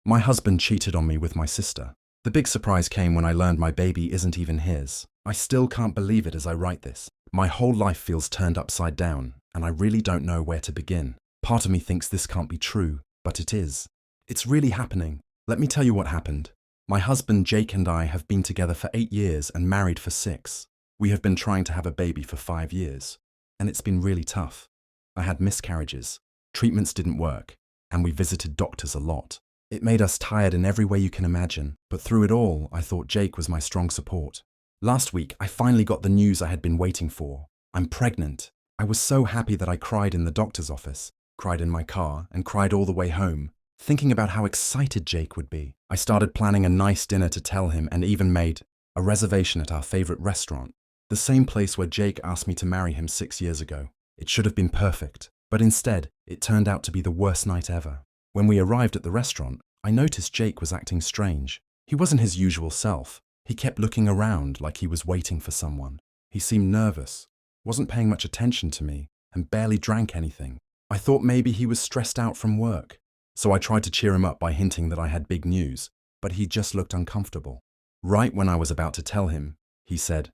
My husband cheated on me with my sister. The big surprise came when I learned my baby isn't even his. I still can't believe it as I write this. My whole life feels turned upside down, and I really don't know where to begin. Part of me thinks this can't be true, but it is. It's really happening. Let me tell you what happened. My husband Jake and I have been together for 8 years and married for 6. We have been trying to have a baby for 5 years, and it's been really tough. I had miscarriages, treatments didn't work, and we visited doctors a lot. It made us tired in every way you can imagine, but through it all, I thought Jake was my strong support. Last week, I finally got the news I had been waiting for. I'm pregnant. I was so happy that I cried in the doctor's office, cried in my car, and cried all the way home, thinking about how excited Jake would be. I started planning a nice dinner to tell him and even made a reservation at our favorite restaurant, the same place where Jake asked me to marry him 6 years ago. It should have been perfect, but instead, it turned out to be the worst night ever. When we arrived at the restaurant, I noticed Jake was acting strange. He wasn't his usual self. He kept looking around like he was waiting for someone. He seemed nervous, wasn't paying much attention to me, and barely drank anything. I thought maybe he was stressed out from work. So I tried to cheer him up by hinting that I had big news, but he just looked uncomfortable. Right when I was about to tell him, he said,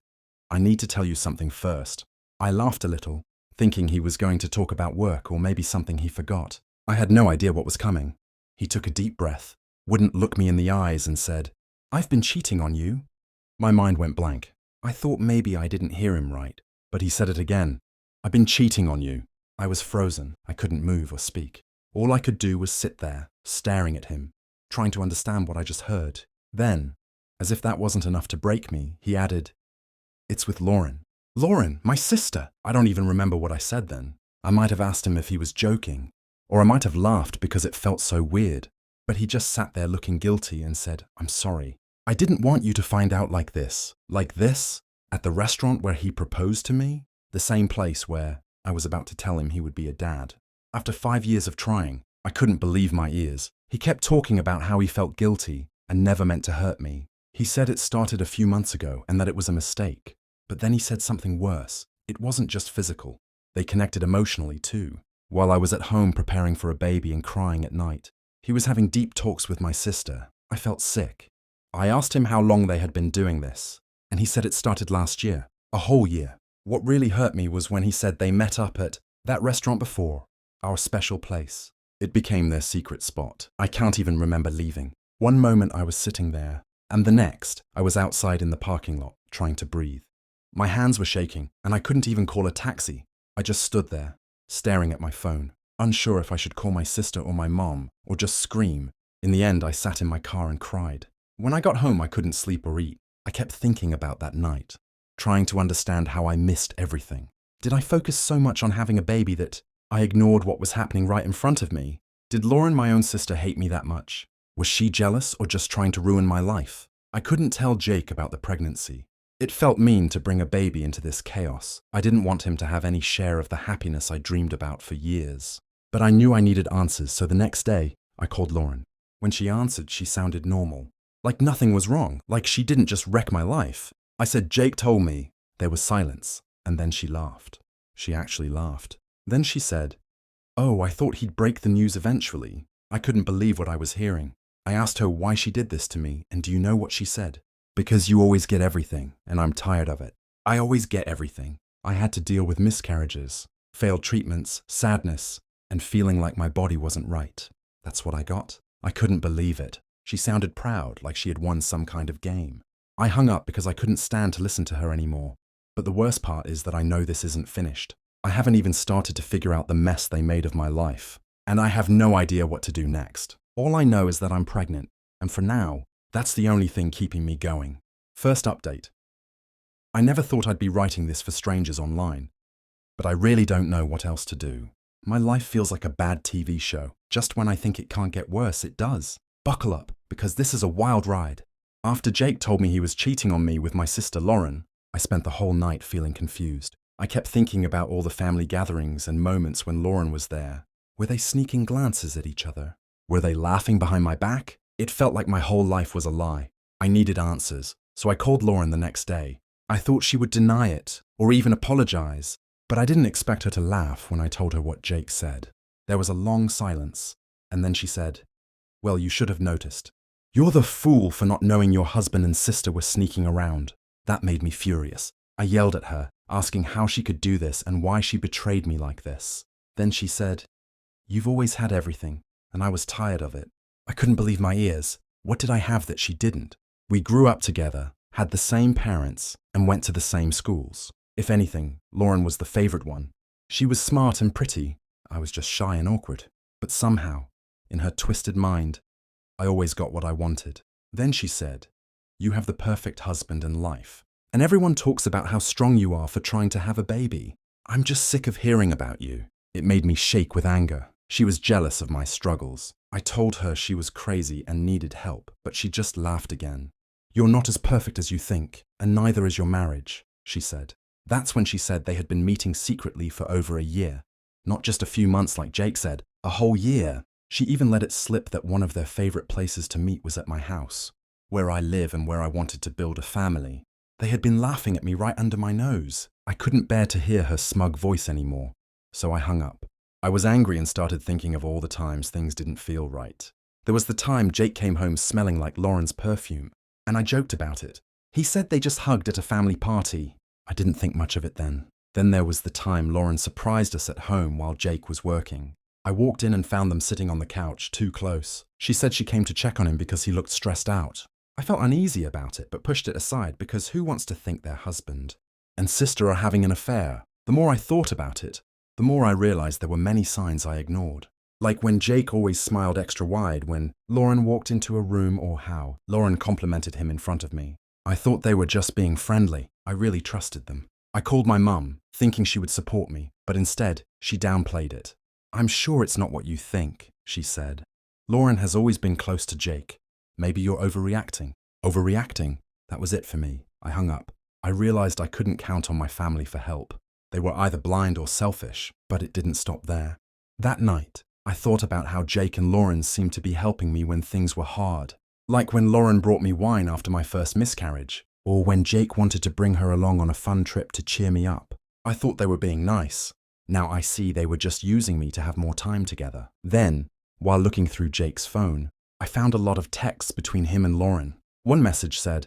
"I need to tell you something first." I laughed a little, thinking he was going to talk about work or maybe something he forgot. I had no idea what was coming. He took a deep breath, wouldn't look me in the eyes and said, "I've been cheating on you." My mind went blank. I thought maybe I didn't hear him right, but he said it again. "I've been cheating on you." I was frozen. I couldn't move or speak. All I could do was sit there, staring at him, trying to understand what I just heard. Then, as if that wasn't enough to break me, he added, "It's with Lauren." Lauren, my sister! I don't even remember what I said then. I might have asked him if he was joking, or I might have laughed because it felt so weird. But he just sat there looking guilty and said, "I'm sorry. I didn't want you to find out like this, at the restaurant where he proposed to me, the same place where I was about to tell him he would be a dad." After 5 years of trying, I couldn't believe my ears. He kept talking about how he felt guilty and never meant to hurt me. He said it started a few months ago and that it was a mistake. But then he said something worse. It wasn't just physical. They connected emotionally too. While I was at home preparing for a baby and crying at night, he was having deep talks with my sister. I felt sick. I asked him how long they had been doing this, and he said it started last year, a whole year. What really hurt me was when he said they met up at that restaurant before, our special place. It became their secret spot. I can't even remember leaving. One moment I was sitting there, and the next I was outside in the parking lot, trying to breathe. My hands were shaking, and I couldn't even call a taxi. I just stood there, staring at my phone, unsure if I should call my sister or my mom, or just scream. In the end, I sat in my car and cried. When I got home, I couldn't sleep or eat. I kept thinking about that night, trying to understand how I missed everything. Did I focus so much on having a baby that I ignored what was happening right in front of me? Did Lauren, my own sister, hate me that much? Was she jealous or just trying to ruin my life? I couldn't tell Jake about the pregnancy. It felt mean to bring a baby into this chaos. I didn't want him to have any share of the happiness I dreamed about for years. But I knew I needed answers, so the next day, I called Lauren. When she answered, she sounded normal. Like nothing was wrong, like she didn't just wreck my life. I said, "Jake told me." There was silence, and then she laughed. She actually laughed. Then she said, "Oh, I thought he'd break the news eventually." I couldn't believe what I was hearing. I asked her why she did this to me, and do you know what she said? "Because you always get everything, and I'm tired of it. I always get everything." I had to deal with miscarriages, failed treatments, sadness, and feeling like my body wasn't right. That's what I got. I couldn't believe it. She sounded proud, like she had won some kind of game. I hung up because I couldn't stand to listen to her anymore. But the worst part is that I know this isn't finished. I haven't even started to figure out the mess they made of my life. And I have no idea what to do next. All I know is that I'm pregnant, and for now, that's the only thing keeping me going. First update. I never thought I'd be writing this for strangers online, but I really don't know what else to do. My life feels like a bad TV show. Just when I think it can't get worse, it does. Buckle up, because this is a wild ride. After Jake told me he was cheating on me with my sister Lauren, I spent the whole night feeling confused. I kept thinking about all the family gatherings and moments when Lauren was there. Were they sneaking glances at each other? Were they laughing behind my back? It felt like my whole life was a lie. I needed answers, so I called Lauren the next day. I thought she would deny it, or even apologize, but I didn't expect her to laugh when I told her what Jake said. There was a long silence, and then she said, Well, you should have noticed. You're the fool for not knowing your husband and sister were sneaking around. That made me furious. I yelled at her, asking how she could do this and why she betrayed me like this. Then she said, "You've always had everything, and I was tired of it." I couldn't believe my ears. What did I have that she didn't? We grew up together, had the same parents, and went to the same schools. If anything, Lauren was the favorite one. She was smart and pretty. I was just shy and awkward. But somehow, in her twisted mind, I always got what I wanted. Then she said, "You have the perfect husband and life. And everyone talks about how strong you are for trying to have a baby. I'm just sick of hearing about you." It made me shake with anger. She was jealous of my struggles. I told her she was crazy and needed help, but she just laughed again. "You're not as perfect as you think, and neither is your marriage," she said. That's when she said they had been meeting secretly for over a year. Not just a few months like Jake said, a whole year. She even let it slip that one of their favorite places to meet was at my house, where I live and where I wanted to build a family. They had been laughing at me right under my nose. I couldn't bear to hear her smug voice anymore, so I hung up. I was angry and started thinking of all the times things didn't feel right. There was the time Jake came home smelling like Lauren's perfume, and I joked about it. He said they just hugged at a family party. I didn't think much of it then. Then there was the time Lauren surprised us at home while Jake was working. I walked in and found them sitting on the couch, too close. She said she came to check on him because he looked stressed out. I felt uneasy about it, but pushed it aside because who wants to think their husband and sister are having an affair? The more I thought about it, the more I realized there were many signs I ignored. Like when Jake always smiled extra wide when Lauren walked into a room, or how Lauren complimented him in front of me. I thought they were just being friendly. I really trusted them. I called my mum, thinking she would support me, but instead, she downplayed it. "I'm sure it's not what you think," she said. "Lauren has always been close to Jake. Maybe you're overreacting." Overreacting? That was it for me. I hung up. I realized I couldn't count on my family for help. They were either blind or selfish, but it didn't stop there. That night, I thought about how Jake and Lauren seemed to be helping me when things were hard. Like when Lauren brought me wine after my first miscarriage, or when Jake wanted to bring her along on a fun trip to cheer me up. I thought they were being nice. Now I see they were just using me to have more time together. Then, while looking through Jake's phone, I found a lot of texts between him and Lauren. One message said,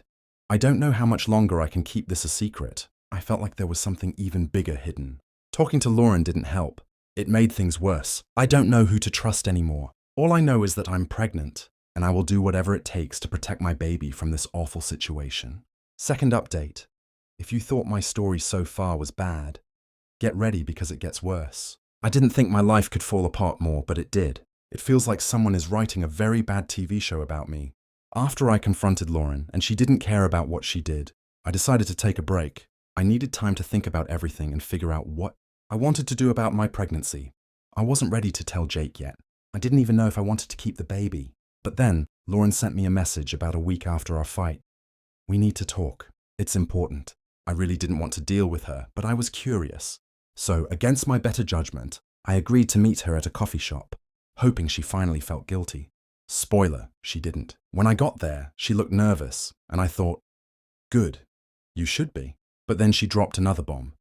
"I don't know how much longer I can keep this a secret." I felt like there was something even bigger hidden. Talking to Lauren didn't help. It made things worse. I don't know who to trust anymore. All I know is that I'm pregnant, and I will do whatever it takes to protect my baby from this awful situation. Second update. If you thought my story so far was bad, get ready because it gets worse. I didn't think my life could fall apart more, but it did. It feels like someone is writing a very bad TV show about me. After I confronted Lauren, and she didn't care about what she did, I decided to take a break. I needed time to think about everything and figure out what I wanted to do about my pregnancy. I wasn't ready to tell Jake yet. I didn't even know if I wanted to keep the baby. But then, Lauren sent me a message about a week after our fight. "We need to talk. It's important." I really didn't want to deal with her, but I was curious. So, against my better judgment, I agreed to meet her at a coffee shop, hoping she finally felt guilty. Spoiler, she didn't. When I got there, she looked nervous, and I thought, good, you should be. But then she dropped another bomb.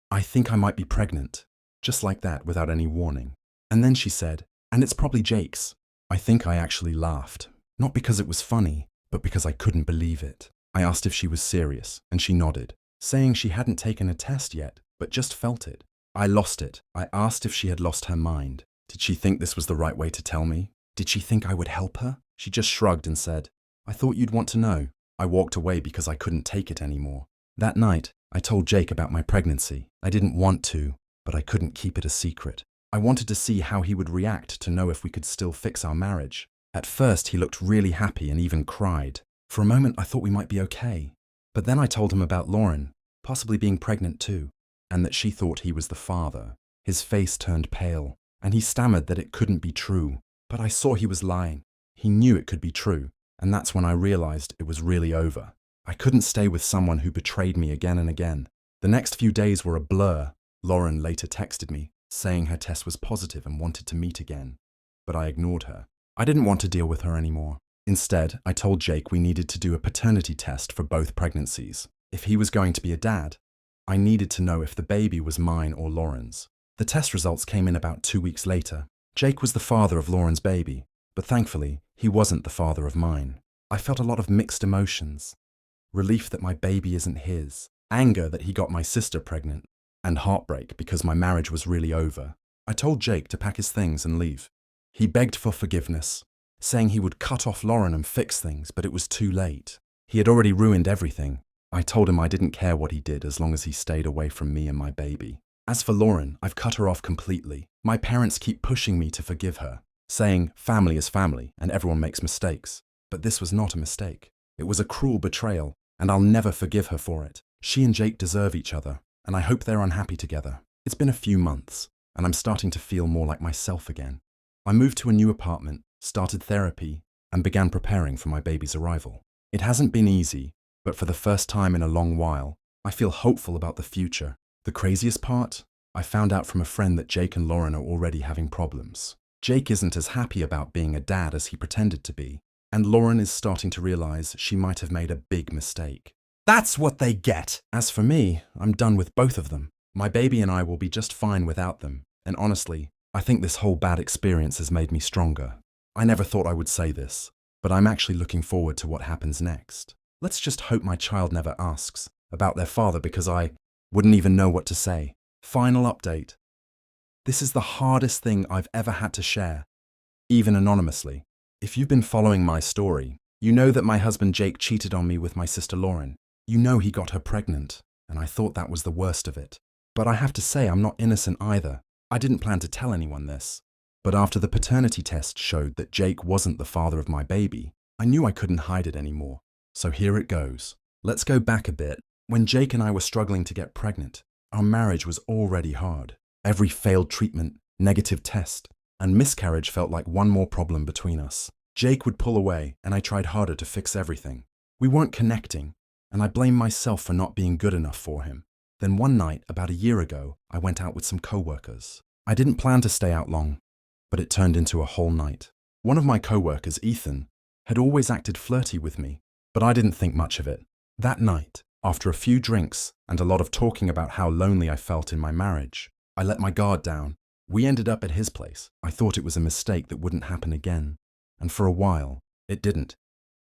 "I think I might be pregnant." Just like that, without any warning. And then she said, "And it's probably Jake's." I think I actually laughed. Not because it was funny, but because I couldn't believe it. I asked if she was serious, and she nodded, saying she hadn't taken a test yet, but just felt it. I lost it. I asked if she had lost her mind. Did she think this was the right way to tell me? Did she think I would help her? She just shrugged and said, "I thought you'd want to know." I walked away because I couldn't take it anymore. That night, I told Jake about my pregnancy. I didn't want to, but I couldn't keep it a secret. I wanted to see how he would react to know if we could still fix our marriage. At first, he looked really happy and even cried. For a moment, I thought we might be okay. But then I told him about Lauren, possibly being pregnant too, and that she thought he was the father. His face turned pale, and he stammered that it couldn't be true. But I saw he was lying. He knew it could be true, and that's when I realized it was really over. I couldn't stay with someone who betrayed me again and again. The next few days were a blur. Lauren later texted me, saying her test was positive and wanted to meet again. But I ignored her. I didn't want to deal with her anymore. Instead, I told Jake we needed to do a paternity test for both pregnancies. If he was going to be a dad, I needed to know if the baby was mine or Lauren's. The test results came in about 2 weeks later. Jake was the father of Lauren's baby, but thankfully, He wasn't the father of mine. I felt a lot of mixed emotions. Relief that my baby isn't his, anger that he got my sister pregnant, and heartbreak because my marriage was really over. I told Jake to pack his things and leave. He begged for forgiveness, saying he would cut off Lauren and fix things, but it was too late. He had already ruined everything. I told him I didn't care what he did as long as he stayed away from me and my baby. As for Lauren, I've cut her off completely. My parents keep pushing me to forgive her, saying family is family and everyone makes mistakes. But this was not a mistake. It was a cruel betrayal, and I'll never forgive her for it. She and Jake deserve each other, and I hope they're unhappy together. It's been a few months, and I'm starting to feel more like myself again. I moved to a new apartment, started therapy, and began preparing for my baby's arrival. It hasn't been easy, but for the first time in a long while, I feel hopeful about the future. The craziest part? I found out from a friend that Jake and Lauren are already having problems. Jake isn't as happy about being a dad as he pretended to be, and Lauren is starting to realize she might have made a big mistake. That's what they get! As for me, I'm done with both of them. My baby and I will be just fine without them, and honestly, I think this whole bad experience has made me stronger. I never thought I would say this, but I'm actually looking forward to what happens next. Let's just hope my child never asks about their father because I wouldn't even know what to say. Final update. This is the hardest thing I've ever had to share, even anonymously. If you've been following my story, you know that my husband Jake cheated on me with my sister Lauren. You know he got her pregnant, and I thought that was the worst of it. But I have to say I'm not innocent either. I didn't plan to tell anyone this. But after the paternity test showed that Jake wasn't the father of my baby, I knew I couldn't hide it anymore. So here it goes. Let's go back a bit. When Jake and I were struggling to get pregnant, our marriage was already hard. Every failed treatment, negative test, and miscarriage felt like one more problem between us. Jake would pull away, and I tried harder to fix everything. We weren't connecting, and I blamed myself for not being good enough for him. Then one night, about a year ago, I went out with some co-workers. I didn't plan to stay out long, but it turned into a whole night. One of my co-workers, Ethan, had always acted flirty with me, but I didn't think much of it. That night, after a few drinks and a lot of talking about how lonely I felt in my marriage, I let my guard down. We ended up at his place. I thought it was a mistake that wouldn't happen again, and for a while, it didn't.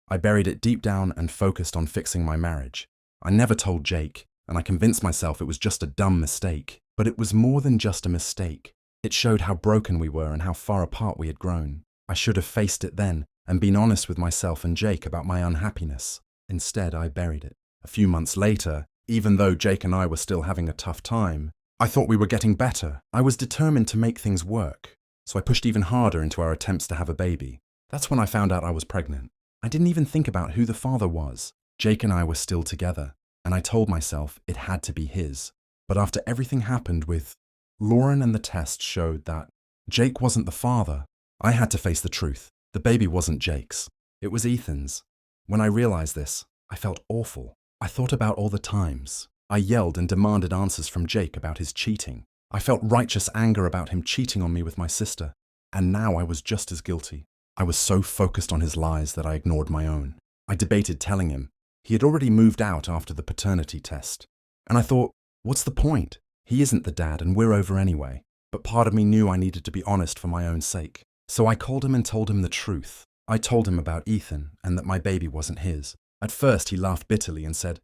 I buried it deep down and focused on fixing my marriage. I never told Jake, and I convinced myself it was just a dumb mistake. But it was more than just a mistake. It showed how broken we were and how far apart we had grown. I should have faced it then and been honest with myself and Jake about my unhappiness. Instead, I buried it. A few months later, even though Jake and I were still having a tough time, I thought we were getting better. I was determined to make things work, so I pushed even harder into our attempts to have a baby. That's when I found out I was pregnant. I didn't even think about who the father was. Jake and I were still together, and I told myself it had to be his. But after everything happened with Lauren and the test showed that Jake wasn't the father, I had to face the truth. The baby wasn't Jake's. It was Ethan's. When I realized this, I felt awful. I thought about all the times I yelled and demanded answers from Jake about his cheating. I felt righteous anger about him cheating on me with my sister, and now I was just as guilty. I was so focused on his lies that I ignored my own. I debated telling him. He had already moved out after the paternity test, and I thought, what's the point? He isn't the dad and we're over anyway. But part of me knew I needed to be honest for my own sake. So I called him and told him the truth. I told him about Ethan and that my baby wasn't his. At first he laughed bitterly and said,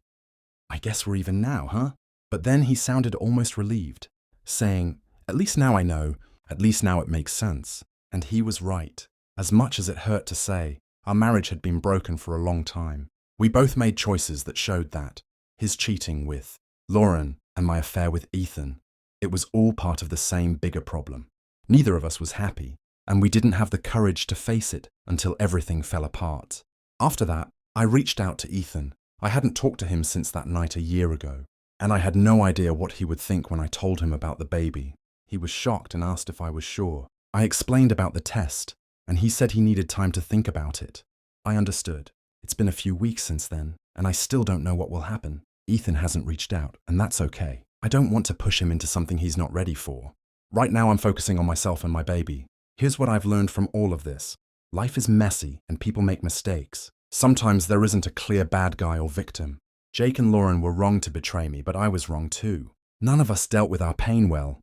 I guess we're even now, huh? But then he sounded almost relieved, saying, at least now I know, at least now it makes sense. And he was right. As much as it hurt to say, our marriage had been broken for a long time. We both made choices that showed that. His cheating with Lauren and my affair with Ethan. It was all part of the same bigger problem. Neither of us was happy, and we didn't have the courage to face it until everything fell apart. After that, I reached out to Ethan. I hadn't talked to him since that night a year ago, and I had no idea what he would think when I told him about the baby. He was shocked and asked if I was sure. I explained about the test, and he said he needed time to think about it. I understood. It's been a few weeks since then, and I still don't know what will happen. Ethan hasn't reached out, and that's okay. I don't want to push him into something he's not ready for. Right now I'm focusing on myself and my baby. Here's what I've learned from all of this. Life is messy and people make mistakes. Sometimes there isn't a clear bad guy or victim. Jake and Lauren were wrong to betray me, but I was wrong too. None of us dealt with our pain well,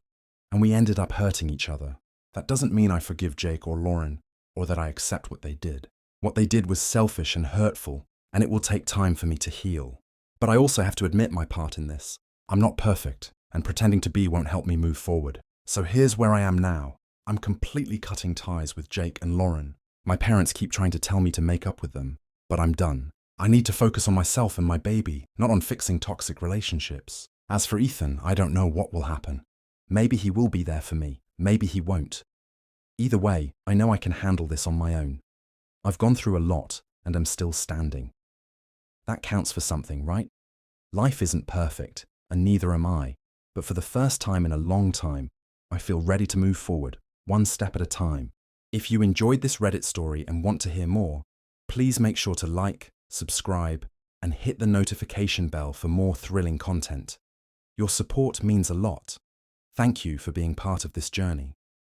and we ended up hurting each other. That doesn't mean I forgive Jake or Lauren, or that I accept what they did. What they did was selfish and hurtful, and it will take time for me to heal. But I also have to admit my part in this. I'm not perfect, and pretending to be won't help me move forward. So here's where I am now. I'm completely cutting ties with Jake and Lauren. My parents keep trying to tell me to make up with them, but I'm done. I need to focus on myself and my baby, not on fixing toxic relationships. As for Ethan, I don't know what will happen. Maybe he will be there for me, maybe he won't. Either way, I know I can handle this on my own. I've gone through a lot, and am still standing. That counts for something, right? Life isn't perfect, and neither am I. But for the first time in a long time, I feel ready to move forward, one step at a time. If you enjoyed this Reddit story and want to hear more, please make sure to like, subscribe, and hit the notification bell for more thrilling content. Your support means a lot. Thank you for being part of this journey.